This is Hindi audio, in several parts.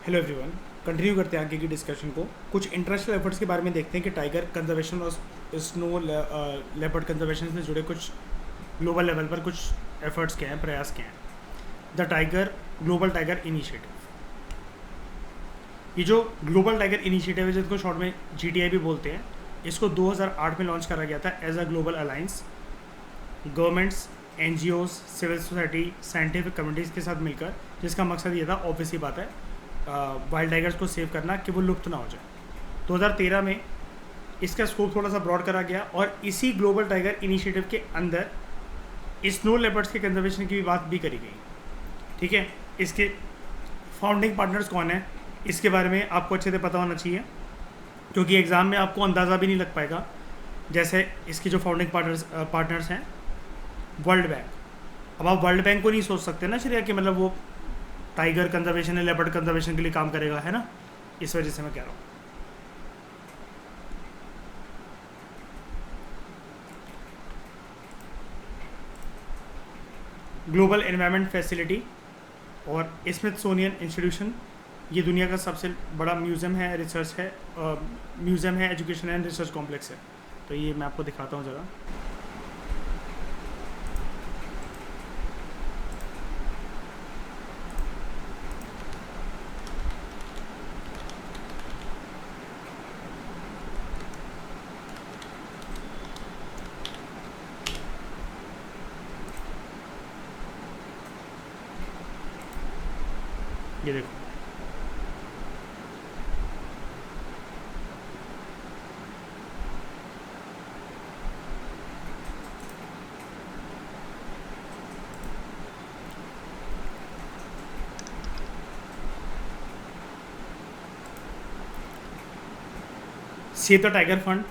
Hello everyone. कंटिन्यू करते हैं आगे की डिस्कशन को। कुछ इंटरनेशनल एफर्ट्स के बारे में देखते हैं कि टाइगर कंजर्वेशन और स्नो लेपर्ड कंजर्वेशन से जुड़े कुछ ग्लोबल लेवल पर कुछ एफर्ट्स क्या हैं, प्रयास क्या हैं। The tiger global tiger initiative, ये जो ग्लोबल टाइगर इनिशिएटिव है जिसको शॉर्ट में GTI भी बोलते हैं, इसको 2008 में लॉन्च करा गया था as a global alliance. Governments, NGOs, civil society, scientific communities के साथ मिलकर, जिसका मकसद ये था, ऑब्वियस ही बात है, वाइल्ड टाइगर्स को सेव करना कि वो लुप्त ना हो जाए। 2013 में इसका स्कोप थोड़ा सा ब्रॉड करा गया और इसी ग्लोबल टाइगर इनिशिएटिव के अंदर स्नो लेपर्ड्स के कंजर्वेशन की भी बात भी करी गई। ठीक है, इसके फाउंडिंग पार्टनर्स कौन है इसके बारे में आपको अच्छे से पता होना चाहिए, क्योंकि एग्ज़ाम में आपको अंदाज़ा भी नहीं लग पाएगा। जैसे इसके जो फाउंडिंग पार्टनर्स हैं, वर्ल्ड बैंक। अब आप वर्ल्ड बैंक को नहीं सोच सकते ना श्रेया कि मतलब वो टाइगर कंजर्वेशन या लेपर्ड कंजर्वेशन के लिए काम करेगा, है ना, इस वजह से मैं कह रहा हूँ। ग्लोबल एनवायरनमेंट फैसिलिटी और स्मिथसोनियन इंस्टीट्यूशन, ये दुनिया का सबसे बड़ा म्यूज़ियम है, रिसर्च है, म्यूज़ियम है, एजुकेशन एंड रिसर्च कॉम्प्लेक्स है। तो ये मैं आपको दिखाता हूँ ज़रा। ये देखो, save the tiger fund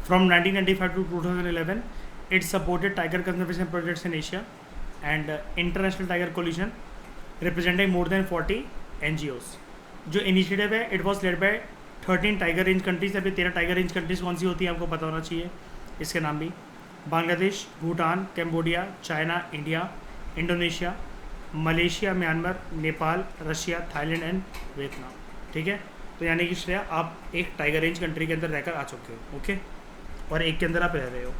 from 1995 to 2011, it supported tiger conservation projects in Asia and international tiger coalition representing more than 40 NGOs। जो इनिशिएटिव है, it was led by 13 tiger range countries. अभी 13 टाइगर रेंज कंट्रीज कौन सी होती है आपको पता होना चाहिए, इसके नाम भी: Bangladesh, Bhutan, Cambodia, China, India, Indonesia, Malaysia, Myanmar, Nepal, Russia, Thailand and Vietnam. ठीक है, तो यानी कि श्रेया आप एक टाइगर रेंज कंट्री के अंदर रहकर आ चुके हो, ओके, और एक के अंदर आप रह रहे हो।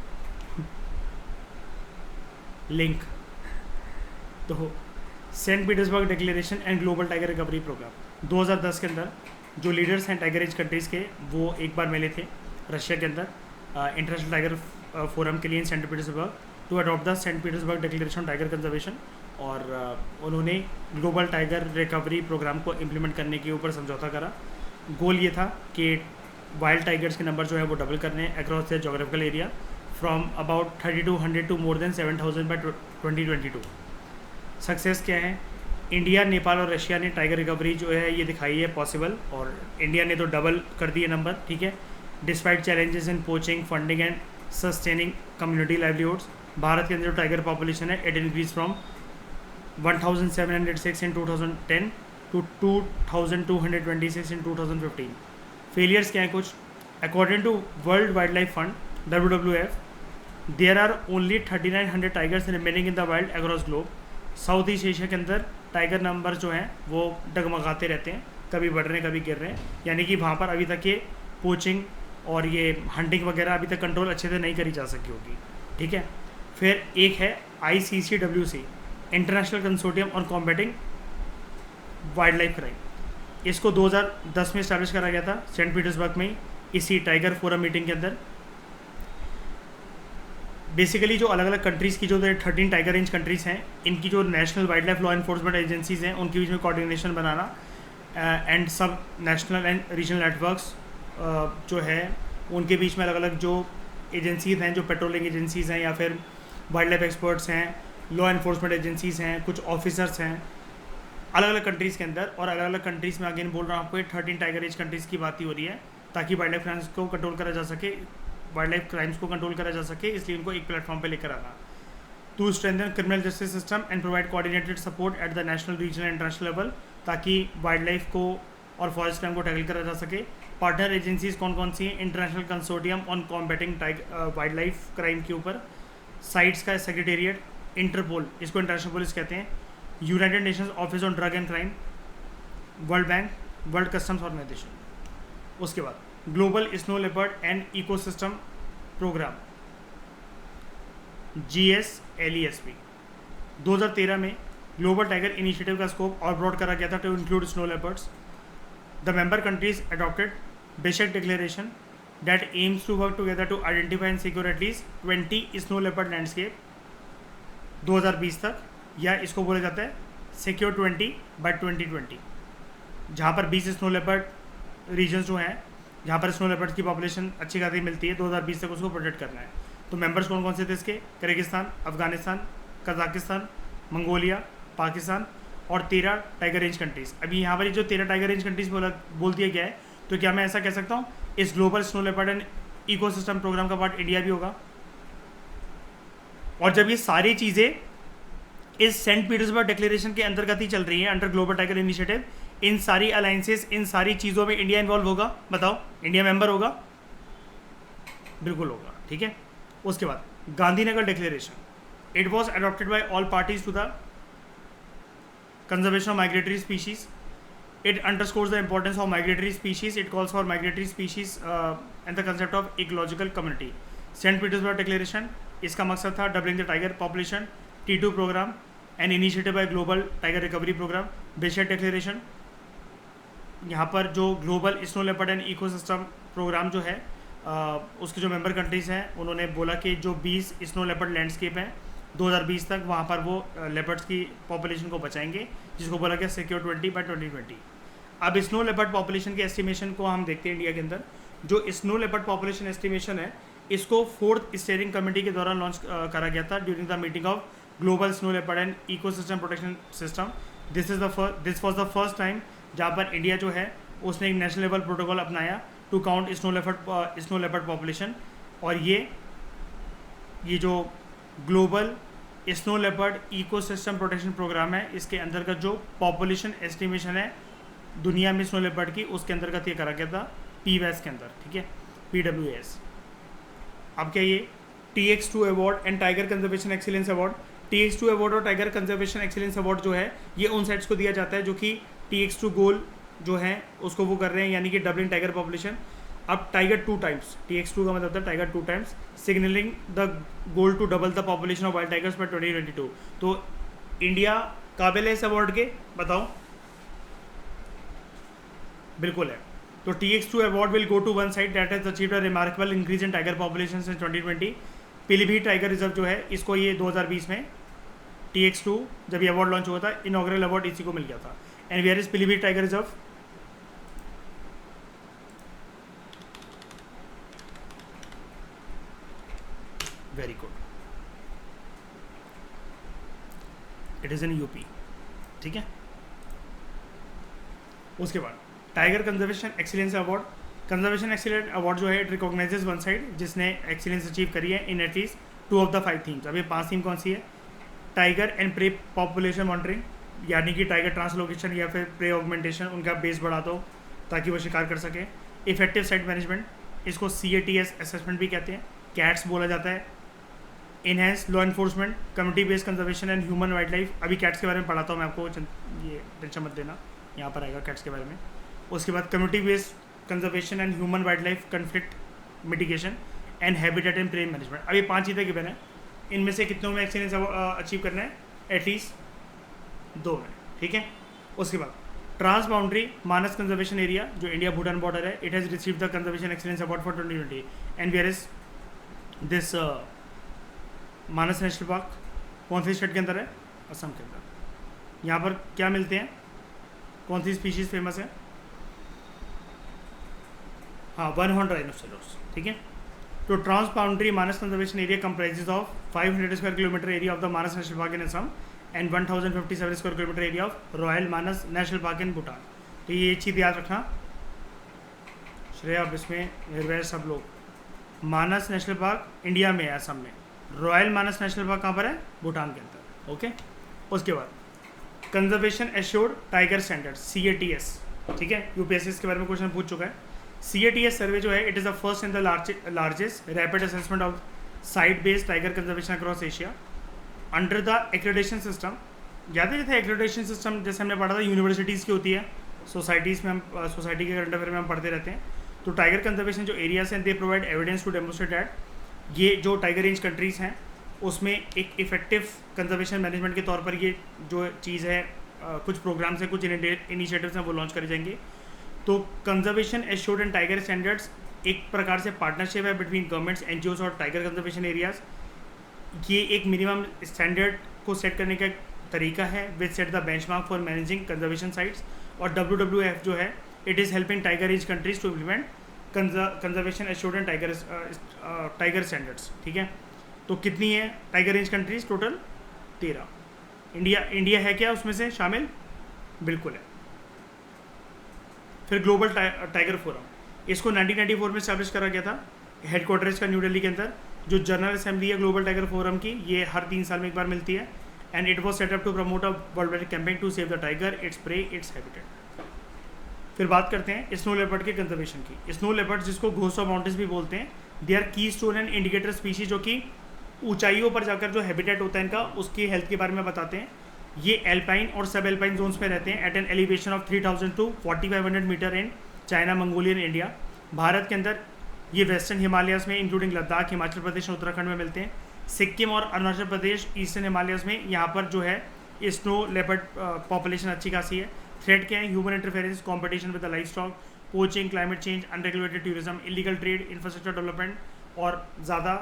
लिंक तो Saint Petersburg declaration and global tiger recovery programme 2010 के अंदर जो लीडर्स हैं टाइगर रेंज कंट्रीज़ के, वो एक बार मिले थे रशिया के अंदर इंटरनेशनल टाइगर फोरम के लिए in Saint Petersburg to adopt the Saint Petersburg declaration on tiger conservation. और उन्होंने ग्लोबल टाइगर रिकवरी प्रोग्राम को इम्प्लीमेंट करने के ऊपर समझौता करा। गोल ये था कि वाइल्ड टाइगर्स के नंबर जो है वो डबल करने across the geographical area from about 3200 to more than 7000 by 2022। Success क्या है? इंडिया, नेपाल और रशिया ने टाइगर रिकवरी जो है ये दिखाई है पॉसिबल, और इंडिया ने तो डबल कर दिए नंबर। ठीक है, despite challenges in poaching, funding and sustaining community livelihoods. Bharat के अंदर जो टाइगर पॉपुलेशन है it increase from 1706 in 2010 to 2226 in 2015। Failures क्या है कुछ? According to World Wildlife Fund WWF, there are only 3900 tigers remaining in the wild across globe. South East Asia के अंदर टाइगर नंबर जो हैं वो डगमगाते रहते हैं, कभी बढ़ रहे हैं कभी गिर रहे हैं, यानी कि वहाँ पर अभी तक ये पोचिंग और ये हंटिंग वगैरह अभी तक कंट्रोल अच्छे से नहीं करी जा सकी होगी। ठीक है, फिर एक है ICCWC, international consortium on combating wildlife crime. इसको 2010 में इस्टेब्लिश करा गया था सेंट पीटर्सबर्ग में, इसी टाइगर फोरम मीटिंग के अंदर। बेसिकली जो अलग अलग कंट्रीज़ की जो 13 टाइगर रेंज कंट्रीज़ हैं, इनकी जो national wild life law enforcement agencies हैं उनके बीच में कोऑर्डिनेशन बनाना एंड सब नेशनल एंड रीजनल नेटवर्क्स जो है उनके बीच में अलग अलग जो एजेंसीज़ हैं, जो पेट्रोलिंग एजेंसीज़ हैं या फिर वाइल्ड लाइफ एक्सपर्ट्स हैं, लॉ इन्फोर्समेंट एजेंसीज़ हैं, कुछ ऑफिसर्स हैं अलग अलग कंट्रीज़ के अंदर। और अलग अलग कंट्रीज़ में अगेन बोल रहा हूँ आपको, 13 टाइगर रेंज कंट्रीज़ की बात ही हो रही है, ताकि वाइल्ड लाइफ क्राइम्स को कंट्रोल करा जा सके, वाइल्ड लाइफ क्राइम्स को कंट्रोल करा जा सके, इसलिए उनको एक प्लेटफॉर्म पे लेकर आना। To strengthen criminal justice system and provide coordinated support at the national, regional, international level, ताकि वाइल्ड लाइफ को और फॉरेस्ट क्राइम को टैकल करा जा सके। पार्टनर एजेंसीज कौन कौन सी हैं? International consortium on combating wildlife crime के ऊपर, साइट्स का सेक्रेटेरिएट, इंटरपोल, इसको इंटरनेशनल पुलिस कहते हैं, United Nations office on drug and crime, World Bank, World Customs Organisation. उसके बाद global snow leopard and ecosystem programme GSLESP। 2013 में ग्लोबल टाइगर इनिशिएटिव का स्कोप और ब्रॉड करा गया था to include snow leopards. The member countries adopted Bishkek declaration that aims to work together to identify and secure at least 20 snow leopard landscape 2020 तक, या इसको बोला जाता है सिक्योर 20 बाय 2020, जहाँ पर 20 स्नो लेपर्ड रीजन्स जो हैं जहाँ पर स्नो लेपर्ड की पॉपुलेशन अच्छी खासी मिलती है, 2020 तक उसको प्रोटेक्ट करना है। तो मेंबर्स कौन कौन से थे इसके? Kyrgyzstan, Afghanistan, Kazakhstan, Mongolia, Pakistan और 13 टाइगर रेंज कंट्रीज़। अभी यहाँ पर जो 13 टाइगर रेंज कंट्रीज़ बोल दिया गया है, तो क्या मैं ऐसा कह सकता हूँ इस global snow leopard and ecosystem programme का पार्ट इंडिया भी होगा? और जब ये सारी चीज़ें इस सेंट पीटर्सबर्ग डिक्लेरेशन के अंतर्गत ही चल रही हैं, अंडर ग्लोबल टाइगर इनिशिएटिव, इन सारी अलायंसेस, इन सारी चीज़ों में इंडिया इन्वॉल्व होगा? बताओ, इंडिया मेंबर होगा? बिल्कुल होगा, ठीक है। उसके बाद Gandhinagar declaration, it was adopted by all parties to the conservation of migratory species. It underscores the importance of migratory species. It calls for migratory species and the concept of ecological community. Saint Petersburg declaration, इसका मकसद था doubling the tiger population, T2 programme and initiative by global tiger recovery programme. बेशक डिक्लेरेशन, यहाँ पर जो global snow leopard and ecosystem programme जो है उसके जो मेंबर कंट्रीज़ हैं उन्होंने बोला कि जो 20 स्नो लेपर्ड लैंडस्केप हैं 2020 तक, वहाँ पर वो लेपर्ड्स की पॉपुलेशन को बचाएंगे, जिसको बोला गया सिक्योर 20 बाय 2020। अब स्नो लेपर्ड पॉपुलेशन के एस्टिमेशन को हम देखते हैं इंडिया के अंदर। जो स्नो लेपर्ड पॉपुलेशन एस्टिमेशन है, इसको 4th स्टीयरिंग कमेटी के द्वारा लॉन्च करा गया था during the meeting of global snow leopard and ecosystem protection system. This was the first time जहाँ पर इंडिया जो है उसने एक नेशनल लेवल प्रोटोकॉल अपनाया to count snow leopard population. और ये जो global snow leopard ecosystem protection programme है, इसके अंतर्गत जो पॉपुलेशन एस्टिमेशन है दुनिया में स्नो लेपर्ड की, उसके अंतर्गत ये करा गया था PWAS के अंदर, ठीक है, PWAS। अब क्या ये TX2 award and tiger conservation excellence award, TX2 award और टाइगर कंजर्वेशन एक्सीलेंस अवार्ड जो है ये उन साइट्स को दिया जाता है जो कि TX2 गोल जो है उसको वो कर रहे हैं, यानी कि डबलिंग टाइगर पॉपुलेशन। अब टाइगर 2 टाइम्स, TX2 का मतलब था tiger 2 times, signalling the goal to double the population of wild tigers by 2022। तो इंडिया काबिल है इस अवार्ड के? बताओ। बिल्कुल है। तो TX2 award will go to one site that has achieved a remarkable increase in tiger population since 2020। Pilibhit tiger reserve जो है इसको ये 2020 में TX2 जब ये अवार्ड लॉन्च हुआ था, इनॉग्रल अवार्ड इसी को मिल गया था। And where is Pilibhit tiger reserve? Very good, it is in UP, ठीक है। उसके बाद tiger conservation excellence award. Conservation excellence award जो है इट रिकॉग्नाइजेज वन साइड जिसने एक्सीलेंस अचीव करी है in at least 2 of the 5 themes. अब ये 5 थीम कौन सी है? Tiger and prey population monitoring, यानी कि टाइगर ट्रांसलोकेशन या फिर प्रे ऑगमेंटेशन, उनका बेस बढ़ा दो ताकि वो शिकार कर सके। इफेक्टिव साइट मैनेजमेंट, इसको CATS असेसमेंट भी कहते हैं, कैट्स बोला जाता है। Enhance law enforcement, community based conservation and human wild life. अभी कैट्स के बारे में पढ़ाता हूँ मैं आपको, ये टेंशन मत देना, यहाँ पर आएगा कैट्स के बारे में। उसके बाद community based conservation and human wildlife conflict mitigation and habitat and prey management. अब ये 5 चीज़ें गिवन है, इनमें से कितनों में एक्सीलेंस अचीव करना है? एटलीस्ट 2 में, ठीक है। उसके बाद trans boundary Manas conservation area जो इंडिया भूटान बॉर्डर है, it has receive the conservation excellence award for 2020। And where is this Manas national park कौन सी स्टेट के अंदर है? असम के अंदर। यहाँ पर क्या मिलते हैं, कौन सी स्पीशीज़ फेमस है? हाँ, वन हॉर्न राइनोसेरोस, ठीक है। तो trans boundary Manas conservation area comprises of 500 square kilometre area of the Manas national park in Assam and 1057 square kilometre area of royal Manas national park in Bhutan. तो ये चीज़ याद रखना श्रेया, अब इसमें निर्भय सब लोग। मानस नेशनल पार्क इंडिया में है, असम में। रॉयल मानस नेशनल पार्क कहाँ पर है? भूटान के अंदर, ओके। उसके बाद conservation assured tiger standard, CATS, ठीक है। UPSC इसके बारे में क्वेश्चन पूछ चुका है। CATS सर्वे जो है it is the first and the largest rapid assessment of site based tiger conservation across Asia under the accreditation system. याद है जैसे एक्रेडिटेशन सिस्टम जैसे हमने पढ़ा था यूनिवर्सिटीज़ की होती है, सोसाइटीज़ में हम सोसाइटी के करंट अफेयर में हम पढ़ते रहते हैं। तो टाइगर कंजर्वेशन जो एरियाज हैं, they provide evidence to demonstrate that ये जो टाइगर रेंज कंट्रीज़ हैं उसमें एक इफेक्टिव कंजर्वेशन मैनेजमेंट के तौर पर ये जो चीज़ है, कुछ प्रोग्राम्स हैं, कुछ इनिशिएटिव्स हैं, वो लॉन्च करे जाएंगे। तो conservation assured and tiger standards एक प्रकार से पार्टनरशिप है बिटवीन गवर्नमेंट्स, एनजीओज और टाइगर कंजर्वेशन एरियाज। ये एक मिनिमम स्टैंडर्ड को सेट करने का तरीका है which set the benchmark for managing conservation sites. और WWF जो है, it is helping tiger range countries to implement conservation assured and tiger standards. ठीक है, तो कितनी है tiger range countries? Total 13। India है क्या उसमें से शामिल? बिल्कुल है। फिर ग्लोबल टाइगर फोरम, इसको 1994 में स्टैब्लिश करा गया था, हेडक्वार्टर इसका न्यू दिल्ली के अंदर। जो जनरल असेंबली है ग्लोबल टाइगर फोरम की, ये हर 3 साल में एक बार मिलती है। And it was set up to promote a world wide campaign to save the tiger, its prey, its habitat. फिर बात करते हैं स्नो लेपर्ड के कंजर्वेशन की। स्नो लेपर्ड जिसको घोस्ट ऑफ माउंटेन्स भी बोलते हैं, they are keystone and indicator species, जो कि ऊंचाइयों पर जाकर जो हैबिटेट होता है इनका, उसकी हेल्थ के बारे में बताते हैं। ये एल्पाइन और सब एल्पाइन जोन्स में रहते हैं at an elevation of 3000 to 4500 metre in China, Mongolian, India. Bharat के अंदर ये वेस्टर्न हिमालयाज़ में इंक्लूडिंग लद्दाख, हिमाचल प्रदेश और उत्तराखंड में मिलते हैं। सिक्किम और अरुणाचल प्रदेश ईस्टर्न हिमालयाज़ में, यहाँ पर जो है स्नो लेपर्ड पॉपुलेशन अच्छी खासी है। थ्रेट क्या है? Human interference, competition with the life stock, poaching, climate change, unregulated tourism, illegal trade, infrastructure development, और ज़्यादा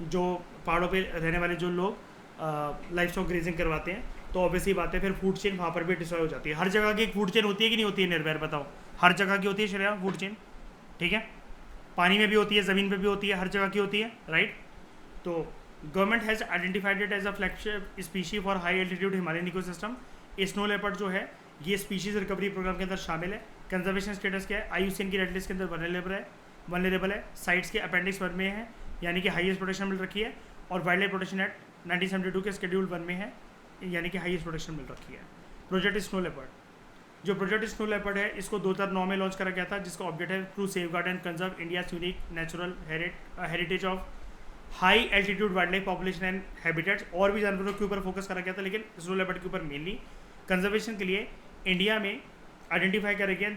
जो पहाड़ों पे रहने वाले जो लोग लाइफ स्टॉक ग्रेजिंग करवाते हैं, तो ऑब्वियसली बात है फिर फूड चेन वहाँ पर भी डिस्ट्रॉय हो जाती है। हर जगह की एक फूड चेन होती है कि नहीं होती है निर्भय? बताओ, हर जगह की होती है श्रेया फूड चेन? ठीक है, पानी में भी होती है, ज़मीन पे भी होती है, हर जगह की होती है, राइट। तो government has identified it as a flagship species for high altitude Himalayan ecosystem. Snow leopard जो है ये स्पीशीज़ रिकवरी प्रोग्राम के अंदर शामिल है। कंजर्वेशन स्टेटस क्या है? IUCN की रेड लिस्ट के अंदर वनरेबल है। साइट्स के अपेंडिक्स 1 में है, यानी कि हाईएस्ट प्रोटेक्शन मिल रखी है। और वाइल्ड लाइफ प्रोटेक्शन एक्ट 1972 के शेड्यूल 1 में है, यानी कि हाईएस्ट प्रोटेक्शन मिल रखी है। प्रोजेक्ट स्नो लेपर्ड, जो प्रोजेक्ट स्नो लेपर्ड है, इसको 2009 में लॉन्च करा गया था, जिसका ऑब्जेक्टिव है to safeguard and conserve India's unique natural heritage of high altitude wildlife population and habitats. और भी जानवरों के ऊपर फोकस करा गया था, लेकिन स्नो लेपर्ड के ऊपर मेनली कंजर्वेशन के लिए इंडिया में आइडेंटिफाई करे गए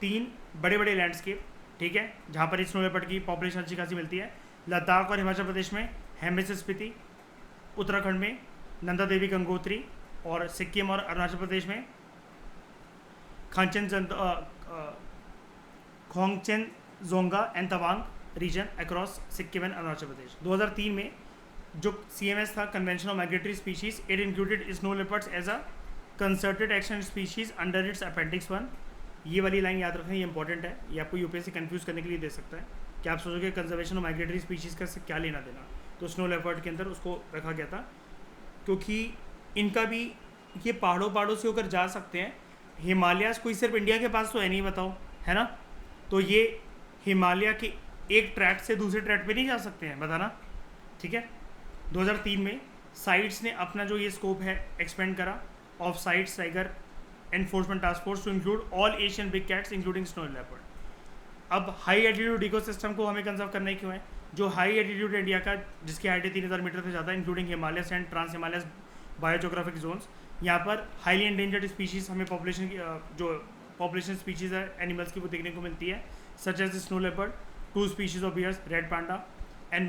3 बड़े बड़े लैंडस्केप, ठीक है, जहाँ पर स्नो लेपर्ड की पॉपुलेशन अच्छी खासी मिलती है। लद्दाख और हिमाचल प्रदेश में हेमिस स्पीति, उत्तराखंड में नंदा देवी गंगोत्री, और सिक्किम और अरुणाचल प्रदेश में Khangchendzonga and Tawang region across Sikkim and Arunachal Pradesh. 2003 में जो CMS था, convention of migratory species, it included snow leopards as a concerted action species under its appendix 1। ये वाली लाइन याद रखें, ये इंपॉर्टेंट है, ये आपको UPSC कंफ्यूज करने के लिए दे सकता है कि आप सोचोगे कंजर्वेशन ऑफ माइग्रेटरी स्पीशीज़ का से क्या लेना देना। तो स्नो लेपर्ड के अंदर उसको रखा गया था, क्योंकि इनका भी ये पहाड़ों से होकर जा सकते हैं। हिमालयाज़ कोई सिर्फ इंडिया के पास तो है नहीं, बताओ, है ना। तो ये हिमालय के एक ट्रैक से दूसरे ट्रैक पे नहीं जा सकते हैं, बताना, ठीक है। 2003 में साइट्स ने अपना जो ये स्कोप है एक्सपेंड करा of CITES tiger enforcement task force to include all Asian big cats including snow leopard. अब हाई एल्टीट्यूड इकोसिस्टम को हमें कंजर्व करना ही क्यों है? जो हाई एल्टीट्यूड इंडिया का, जिसकी हाइट है 3000 मीटर से ज़्यादा, including Himalayas and trans Himalayas biogeographic zones, यहाँ पर हाईली एंडेंजर्ड स्पीशीज़ हमें पॉपुलेशन की जो पॉपुलेशन स्पीशीज़ है एनिमल्स की, वो देखने को मिलती है, such as snow leopard, 2 species of bears, red panda and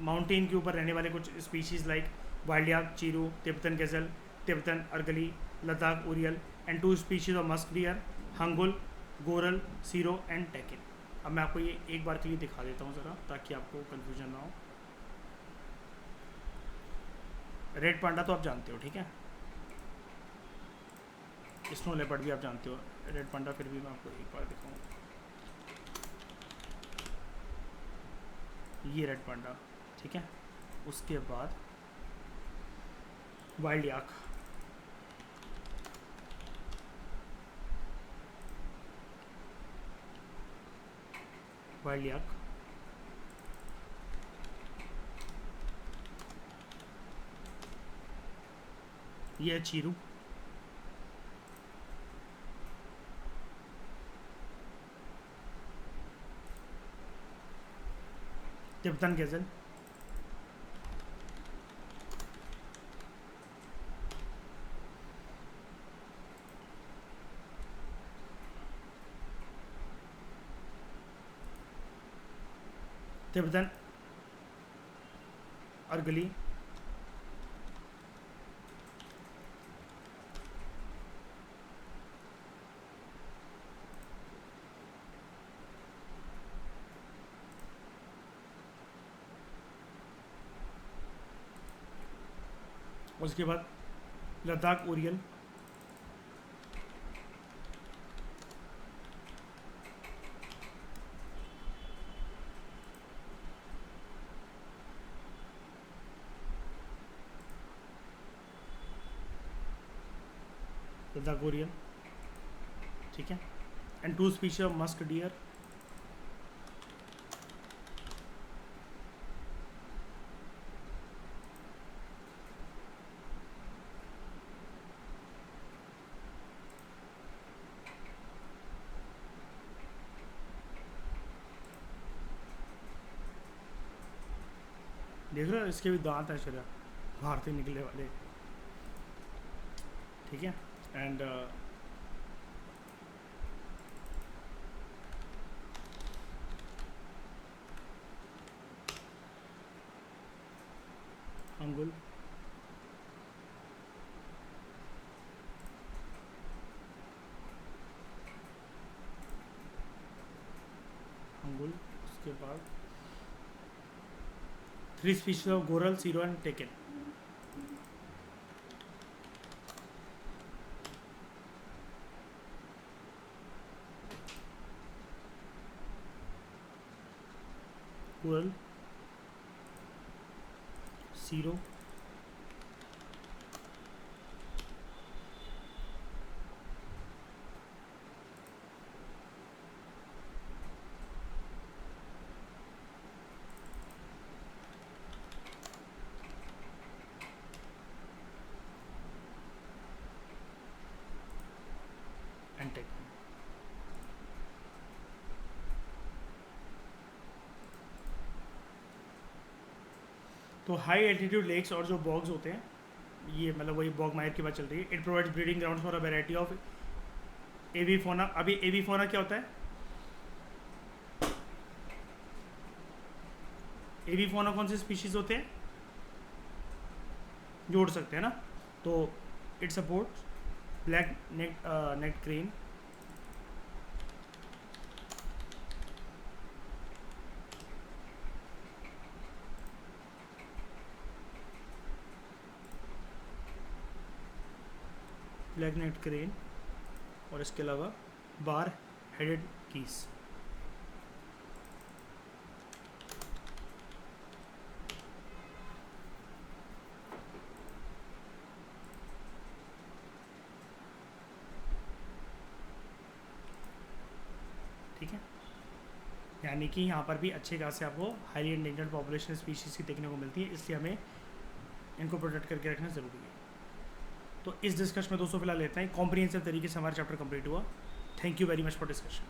mountain के ऊपर रहने वाले कुछ species like wild yak, chiru, Tibetan gazelle, Tibetan argali, Ladakh urial, and 2 species of musk deer, hangul, goral, serow and takin. अब मैं आपको ये एक बार के लिए दिखा देता हूँ ज़रा, ताकि आपको कन्फ्यूजन ना हो। रेड पांडा तो आप जानते हो, ठीक है, स्नो लेपर्ड भी आप जानते हो, रेड पांडा फिर भी मैं आपको एक बार दिखाऊँ। ये रेड पांडा, ठीक है। उसके बाद वाइल्ड याक, वाइल्ड याक, ये है चीरू, तिब्बतन गज़ल, तिब्बतन अर्गली, उसके बाद लद्दाख ओरियल, लद्दाख ओरियल, ठीक है। And 2 species of musk dear, देख रहे हो इसके भी दांत हैं चला बाहर से निकले वाले, ठीक है। एंड अंगुल, अंगुल, उसके बाद 3 species of goral, serow and takin, goral, serow, and takin. तो हाई एल्टीट्यूड लेक्स और जो बॉग्स होते हैं, ये मतलब वही बॉग मायर की बात चल रही है। It provides breeding ground for a variety of avifauna. अभी एवीफोना क्या होता है? एवीफोना कौन से स्पीशीज होते हैं? जोड़ सकते हैं ना। तो it supports black neck crane, black neck crane, और इसके अलावा बार हेडेड कीस। ठीक है, यानी कि यहाँ पर भी अच्छे खासे आपको हाईली एंडेंजर्ड पॉपुलेशन स्पीशीज़ की देखने को मिलती है, इसलिए हमें इनको प्रोटेक्ट करके रखना ज़रूरी है। तो इस डिस्कशन में दोस्तों फिलहाल लेते हैं, कॉम्प्रिहेंसिव तरीके से हमारा चैप्टर कंप्लीट हुआ। Thank you very much for discussion.